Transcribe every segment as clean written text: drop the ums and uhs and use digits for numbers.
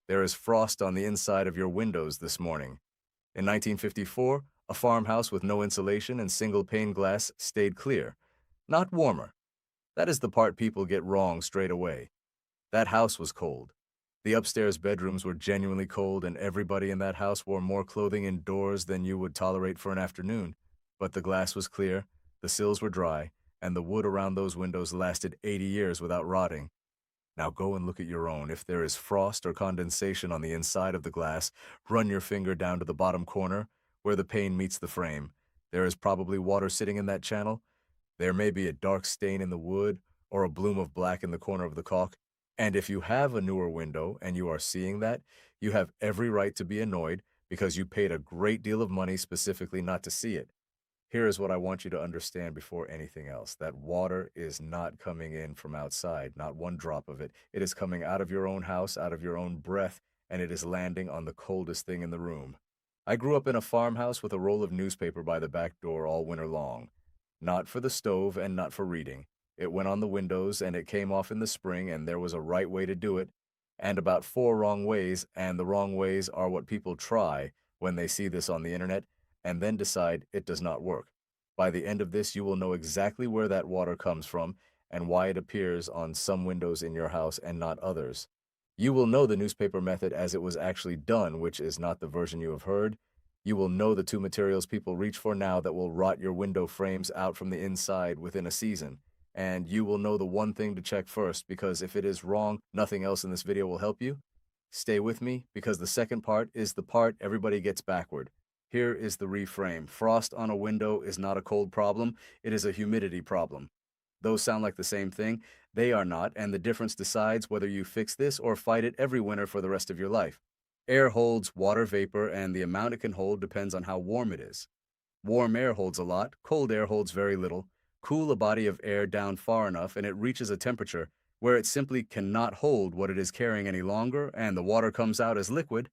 There is frost on the inside of your windows this morning. In 1954, a farmhouse with no insulation and single-pane glass stayed clear, not warmer. That is the part people get wrong straight away. That house was cold. The upstairs bedrooms were genuinely cold, and everybody in that house wore more clothing indoors than you would tolerate for an afternoon. But the glass was clear, the sills were dry, and the wood around those windows lasted 80 years without rotting. Now go and look at your own. If there is frost or condensation on the inside of the glass, run your finger down to the bottom corner, where the pane meets the frame. There is probably water sitting in that channel. There may be a dark stain in the wood or a bloom of black in the corner of the caulk. And if you have a newer window and you are seeing that, you have every right to be annoyed because you paid a great deal of money specifically not to see it. Here is what I want you to understand before anything else, that water is not coming in from outside, not one drop of it. It is coming out of your own house, out of your own breath, and it is landing on the coldest thing in the room. I grew up in a farmhouse with a roll of newspaper by the back door all winter long. Not for the stove and not for reading. It went on the windows and it came off in the spring, and there was a right way to do it, and about four wrong ways, and the wrong ways are what people try when they see this on the internet and then decide it does not work. By the end of this, you will know exactly where that water comes from and why it appears on some windows in your house and not others. You will know the newspaper method as it was actually done, which is not the version you have heard. You will know the two materials people reach for now that will rot your window frames out from the inside within a season. And you will know the one thing to check first, because if it is wrong, nothing else in this video will help you. Stay with me, because the second part is the part everybody gets backward. Here is the reframe. Frost on a window is not a cold problem, it is a humidity problem. Those sound like the same thing. They are not, and the difference decides whether you fix this or fight it every winter for the rest of your life. Air holds water vapor, and the amount it can hold depends on how warm it is. Warm air holds a lot, cold air holds very little. Cool a body of air down far enough, and it reaches a temperature where it simply cannot hold what it is carrying any longer, and the water comes out as liquid.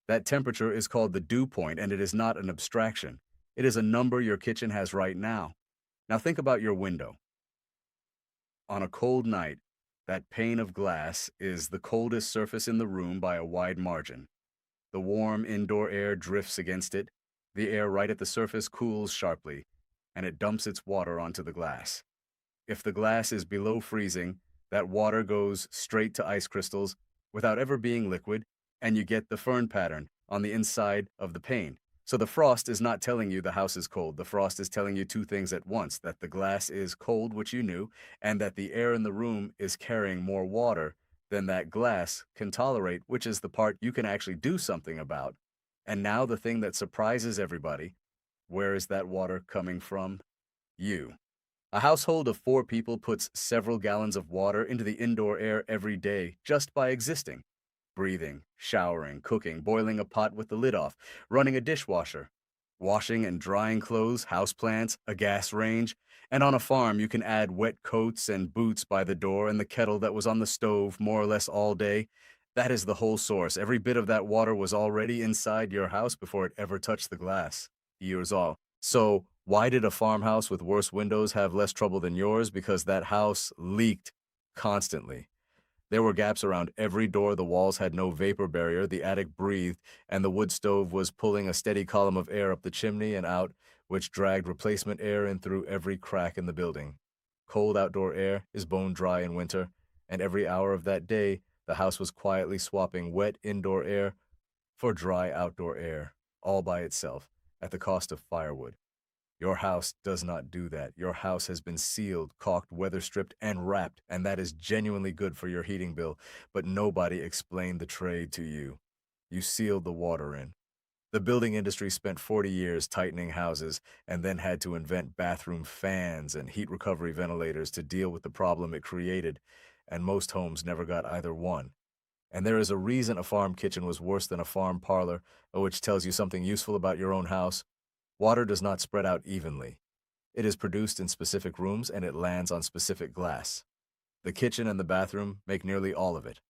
That temperature is called the dew point, and it is not an abstraction. It is a number your kitchen has right now. Now think about your window. On a cold night, that pane of glass is the coldest surface in the room by a wide margin. The warm indoor air drifts against it. The air right at the surface cools sharply, and it dumps its water onto the glass. If the glass is below freezing, that water goes straight to ice crystals without ever being liquid, and you get the fern pattern on the inside of the pane. So the frost is not telling you the house is cold. The frost is telling you two things at once, that the glass is cold, which you knew, and that the air in the room is carrying more water than that glass can tolerate, which is the part you can actually do something about. And now the thing that surprises everybody, where is that water coming from? You. A household of four people puts several gallons of water into the indoor air every day just by existing. Breathing, showering, cooking, boiling a pot with the lid off, running a dishwasher, washing and drying clothes, houseplants, a gas range, and on a farm you can add wet coats and boots by the door and the kettle that was on the stove more or less all day. That is the whole source. Every bit of that water was already inside your house before it ever touched the glass. Years all. So why did a farmhouse with worse windows have less trouble than yours? Because that house leaked constantly. There were gaps around every door, the walls had no vapor barrier, the attic breathed, and the wood stove was pulling a steady column of air up the chimney and out, which dragged replacement air in through every crack in the building. Cold outdoor air is bone dry in winter, and every hour of that day, the house was quietly swapping wet indoor air for dry outdoor air, all by itself, at the cost of firewood. Your house does not do that. Your house has been sealed, caulked, weather stripped, and wrapped, and that is genuinely good for your heating bill, but nobody explained the trade to you. You sealed the water in. The building industry spent 40 years tightening houses and then had to invent bathroom fans and heat recovery ventilators to deal with the problem it created, and most homes never got either one. And there is a reason a farm kitchen was worse than a farm parlor, which tells you something useful about your own house. Water does not spread out evenly. It is produced in specific rooms and it lands on specific glass. The kitchen and the bathroom make nearly all of it.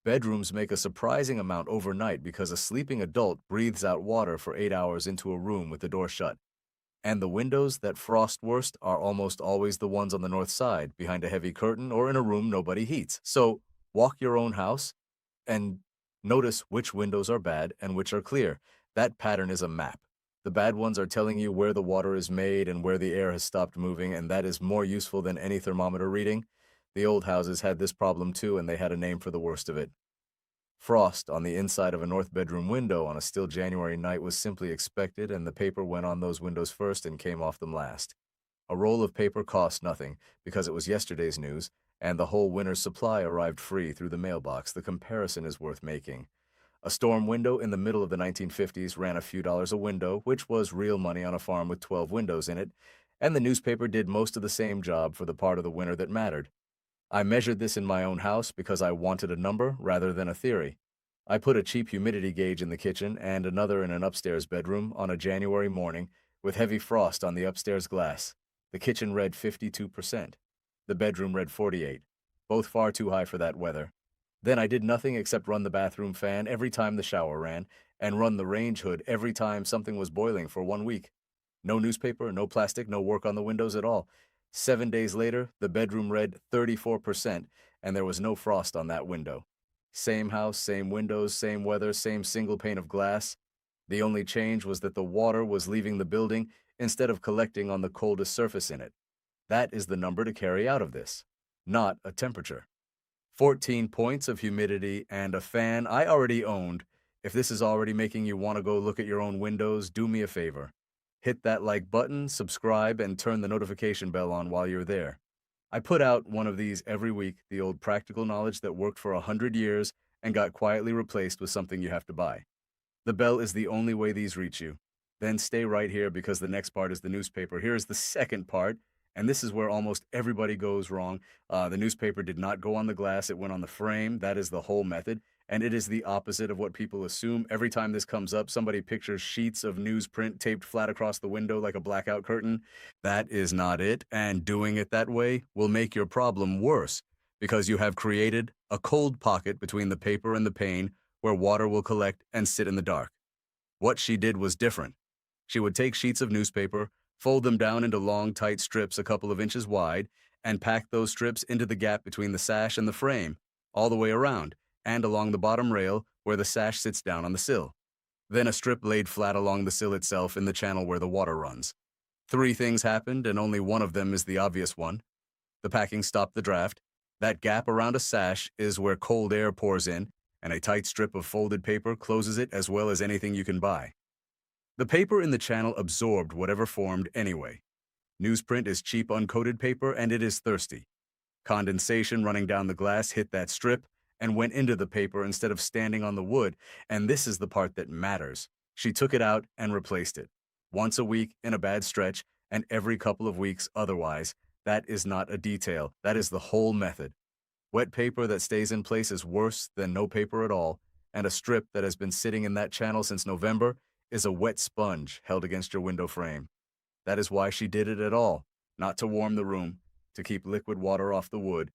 Bedrooms make a surprising amount overnight because a sleeping adult breathes out water for 8 hours into a room with the door shut. And the windows that frost worst are almost always the ones on the north side, behind a heavy curtain or in a room nobody heats. So walk your own house and Notice which windows are bad and which are clear. That pattern is a map. The bad ones are telling you where the water is made and where the air has stopped moving, and that is more useful than any thermometer reading. The old houses had this problem too, and they had a name for the worst of it. Frost on the inside of a north bedroom window on a still January night was simply expected, and the paper went on those windows first and came off them last. A roll of paper cost nothing because it was yesterday's news, and the whole winter's supply arrived free through the mailbox. The comparison is worth making. A storm window in the middle of the 1950s ran a few dollars a window, which was real money on a farm with 12 windows in it, and the newspaper did most of the same job for the part of the winter that mattered. I measured this in my own house because I wanted a number rather than a theory. I put a cheap humidity gauge in the kitchen and another in an upstairs bedroom on a January morning with heavy frost on the upstairs glass. The kitchen read 52%. The bedroom read 48, both far too high for that weather. Then I did nothing except run the bathroom fan every time the shower ran and run the range hood every time something was boiling for 1 week. No newspaper, no plastic, no work on the windows at all. 7 days later, the bedroom read 34%, and there was no frost on that window. Same house, same windows, same weather, same single pane of glass. The only change was that the water was leaving the building instead of collecting on the coldest surface in it. That is the number to carry out of this, not a temperature. 14 points of humidity and a fan I already owned. If this is already making you want to go look at your own windows, do me a favor. Hit that like button, subscribe, and turn the notification bell on while you're there. I put out one of these every week, the old practical knowledge that worked for 100 years and got quietly replaced with something you have to buy. The bell is the only way these reach you. Then stay right here because the next part is the newspaper. Here is the second part, and this is where almost everybody goes wrong. The newspaper did not go on the glass, it went on the frame. That is the whole method. And it is the opposite of what people assume. Every time this comes up, somebody pictures sheets of newsprint taped flat across the window like a blackout curtain. That is not it, and doing it that way will make your problem worse because you have created a cold pocket between the paper and the pane where water will collect and sit in the dark. What she did was different. She would take sheets of newspaper, fold them down into long, tight strips a couple of inches wide, and pack those strips into the gap between the sash and the frame, all the way around, and along the bottom rail where the sash sits down on the sill. Then a strip laid flat along the sill itself in the channel where the water runs. 3 things happened, and only one of them is the obvious one. The packing stopped the draft. That gap around a sash is where cold air pours in, and a tight strip of folded paper closes it as well as anything you can buy. The paper in the channel absorbed whatever formed anyway. Newsprint is cheap uncoated paper, and it is thirsty. Condensation running down the glass hit that strip and went into the paper instead of standing on the wood, and this is the part that matters. She took it out and replaced it. Once a week in a bad stretch, and every couple of weeks otherwise. That is not a detail. That is the whole method. Wet paper that stays in place is worse than no paper at all, and a strip that has been sitting in that channel since November is a wet sponge held against your window frame. That is why she did it at all, not to warm the room, to keep liquid water off the wood,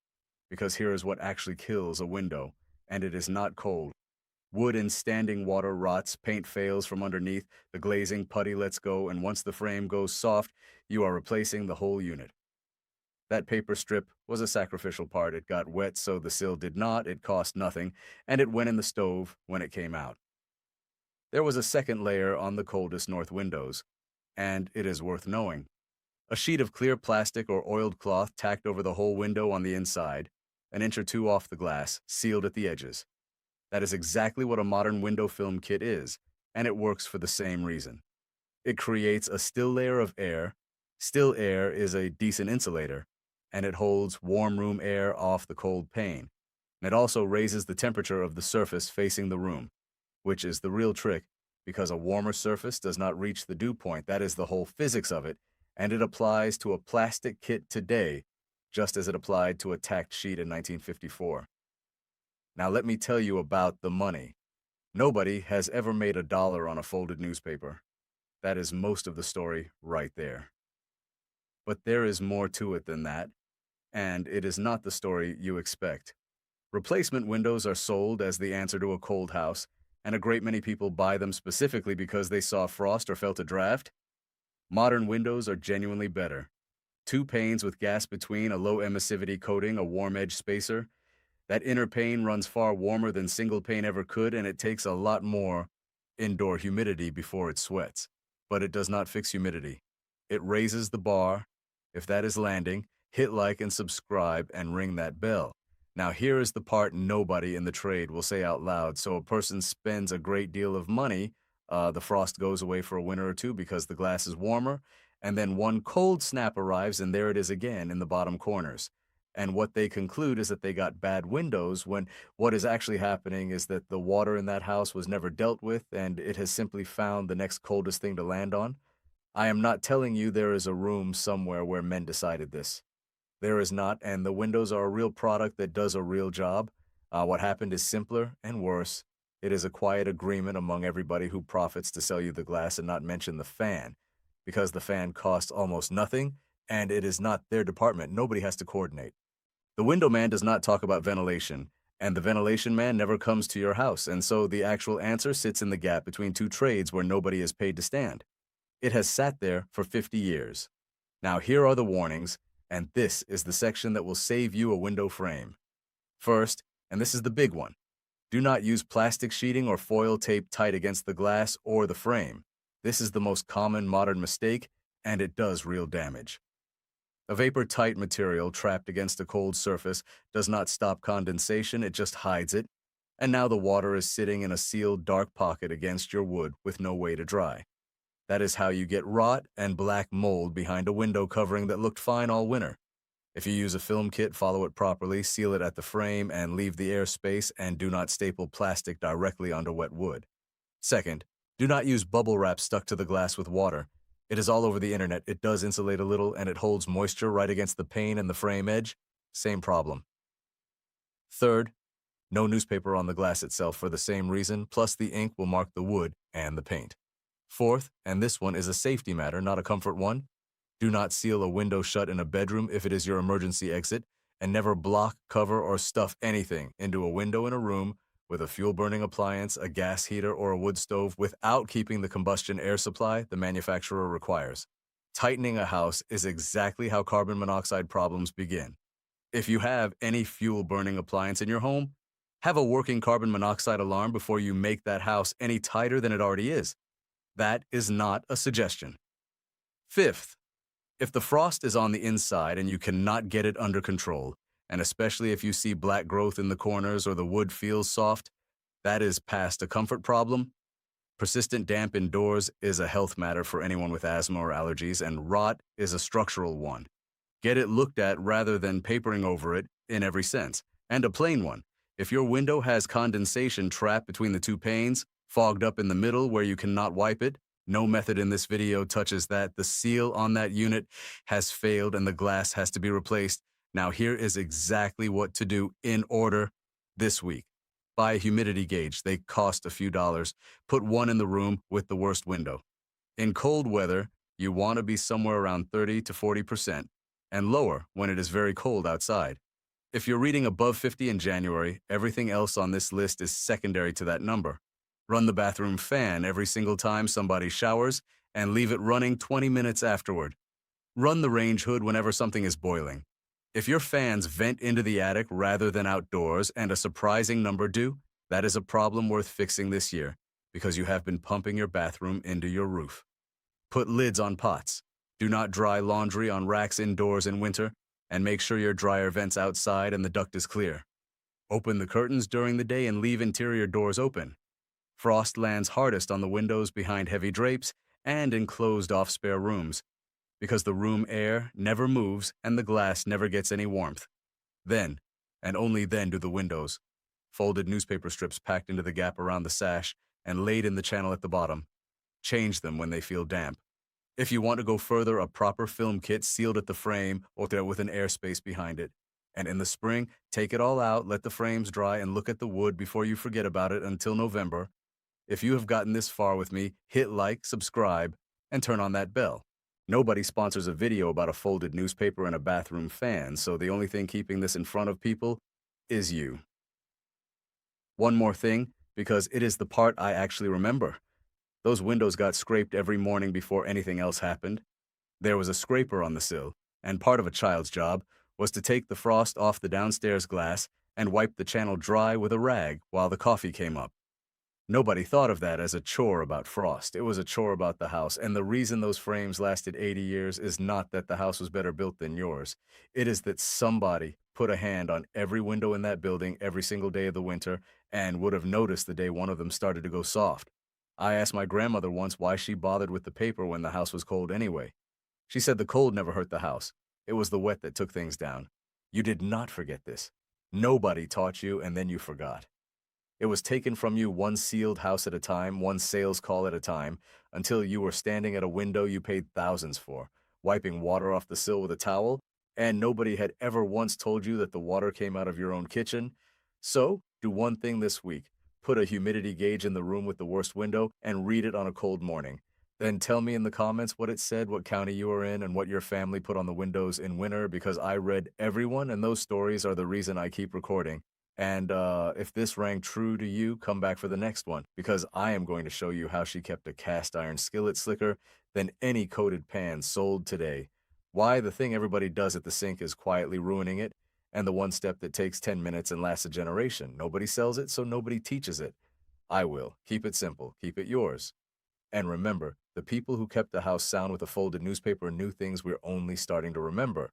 because here is what actually kills a window, and it is not cold. Wood in standing water rots, paint fails from underneath, the glazing putty lets go, and once the frame goes soft, you are replacing the whole unit. That paper strip was a sacrificial part. It got wet, so the sill did not, it cost nothing, and it went in the stove when it came out. There was a second layer on the coldest north windows, and it is worth knowing. A sheet of clear plastic or oiled cloth tacked over the whole window on the inside, an inch or 2 off the glass, sealed at the edges. That is exactly what a modern window film kit is, and it works for the same reason. It creates a still layer of air. Still air is a decent insulator, and it holds warm room air off the cold pane. And it also raises the temperature of the surface facing the room, which is the real trick, because a warmer surface does not reach the dew point. That is the whole physics of it, and it applies to a plastic kit today, just as it applied to a tacked sheet in 1954. Now let me tell you about the money. Nobody has ever made $1 on a folded newspaper. That is most of the story right there. But there is more to it than that, and it is not the story you expect. Replacement windows are sold as the answer to a cold house, and a great many people buy them specifically because they saw frost or felt a draft. Modern windows are genuinely better. 2 panes with gas between, a low emissivity coating, a warm edge spacer. That inner pane runs far warmer than single pane ever could, and it takes a lot more indoor humidity before it sweats. But it does not fix humidity. It raises the bar. If that is landing, hit like and subscribe and ring that bell. Now, here is the part nobody in the trade will say out loud. So a person spends a great deal of money. The frost goes away for a winter or two because the glass is warmer. And then one cold snap arrives, and there it is again in the bottom corners. And what they conclude is that they got bad windows when what is actually happening is that the water in that house was never dealt with and it has simply found the next coldest thing to land on. I am not telling you there is a room somewhere where men decided this. There is not, and the windows are a real product that does a real job. What happened is simpler and worse. It is a quiet agreement among everybody who profits to sell you the glass and not mention the fan, because the fan costs almost nothing, and it is not their department. Nobody has to coordinate. The window man does not talk about ventilation, and the ventilation man never comes to your house, and so the actual answer sits in the gap between two trades where nobody is paid to stand. It has sat there for 50 years. Now here are the warnings, and this is the section that will save you a window frame. First, and this is the big one, do not use plastic sheeting or foil tape tight against the glass or the frame. This is the most common modern mistake, and it does real damage. A vapor-tight material trapped against a cold surface does not stop condensation, it just hides it, and now the water is sitting in a sealed dark pocket against your wood with no way to dry. That is how you get rot and black mold behind a window covering that looked fine all winter. If you use a film kit, follow it properly, seal it at the frame, and leave the air space, and do not staple plastic directly onto wet wood. Second, do not use bubble wrap stuck to the glass with water. It is all over the internet. It does insulate a little, and it holds moisture right against the pane and the frame edge. Same problem. Third, no newspaper on the glass itself for the same reason, plus the ink will mark the wood and the paint. Fourth, and this one is a safety matter, not a comfort one, do not seal a window shut in a bedroom if it is your emergency exit, and never block, cover, or stuff anything into a window in a room with a fuel-burning appliance, a gas heater, or a wood stove without keeping the combustion air supply the manufacturer requires. Tightening a house is exactly how carbon monoxide problems begin. If you have any fuel-burning appliance in your home, have a working carbon monoxide alarm before you make that house any tighter than it already is. That is not a suggestion. Fifth, if the frost is on the inside and you cannot get it under control, and especially if you see black growth in the corners or the wood feels soft, that is past a comfort problem. Persistent damp indoors is a health matter for anyone with asthma or allergies, and rot is a structural one. Get it looked at rather than papering over it in every sense, and a plain one. If your window has condensation trapped between the two panes, fogged up in the middle where you cannot wipe it, no method in this video touches that. The seal on that unit has failed and the glass has to be replaced. Now here is exactly what to do in order this week. Buy a humidity gauge. They cost a few dollars. Put one in the room with the worst window. In cold weather, you want to be somewhere around 30 to 40% and lower when it is very cold outside. If you're reading above 50 in January, everything else on this list is secondary to that number. Run the bathroom fan every single time somebody showers and leave it running 20 minutes afterward. Run the range hood whenever something is boiling. If your fans vent into the attic rather than outdoors, and a surprising number do, that is a problem worth fixing this year because you have been pumping your bathroom into your roof. Put lids on pots. Do not dry laundry on racks indoors in winter, and make sure your dryer vents outside and the duct is clear. Open the curtains during the day and leave interior doors open. Frost lands hardest on the windows behind heavy drapes and in closed-off spare rooms, because the room air never moves and the glass never gets any warmth. Then, and only then, do the windows. Folded newspaper strips packed into the gap around the sash and laid in the channel at the bottom. Change them when they feel damp. If you want to go further, a proper film kit sealed at the frame or there with an airspace behind it. And in the spring, take it all out, let the frames dry, and look at the wood before you forget about it until November. If you have gotten this far with me, hit like, subscribe, and turn on that bell. Nobody sponsors a video about a folded newspaper and a bathroom fan, so the only thing keeping this in front of people is you. One more thing, because it is the part I actually remember. Those windows got scraped every morning before anything else happened. There was a scraper on the sill, and part of a child's job was to take the frost off the downstairs glass and wiped the channel dry with a rag while the coffee came up. Nobody thought of that as a chore about Frost. It was a chore about the house. And the reason those frames lasted 80 years is not that the house was better built than yours. It is that somebody put a hand on every window in that building every single day of the winter and would have noticed the day one of them started to go soft. I asked my grandmother once why she bothered with the paper when the house was cold anyway. She said the cold never hurt the house. It was the wet that took things down. You did not forget this. Nobody taught you, and then you forgot. It was taken from you one sealed house at a time, one sales call at a time, until you were standing at a window you paid thousands for, wiping water off the sill with a towel, and nobody had ever once told you that the water came out of your own kitchen. So, do one thing this week. Put a humidity gauge in the room with the worst window and read it on a cold morning. Then tell me in the comments what it said, what county you were in, and what your family put on the windows in winter, because I read everyone, and those stories are the reason I keep recording. And if this rang true to you, come back for the next one, because I am going to show you how she kept a cast iron skillet slicker than any coated pan sold today. Why the thing everybody does at the sink is quietly ruining it, and the one step that takes 10 minutes and lasts a generation. Nobody sells it, so nobody teaches it. I will. Keep it simple. Keep it yours. And remember, the people who kept the house sound with a folded newspaper knew things we're only starting to remember.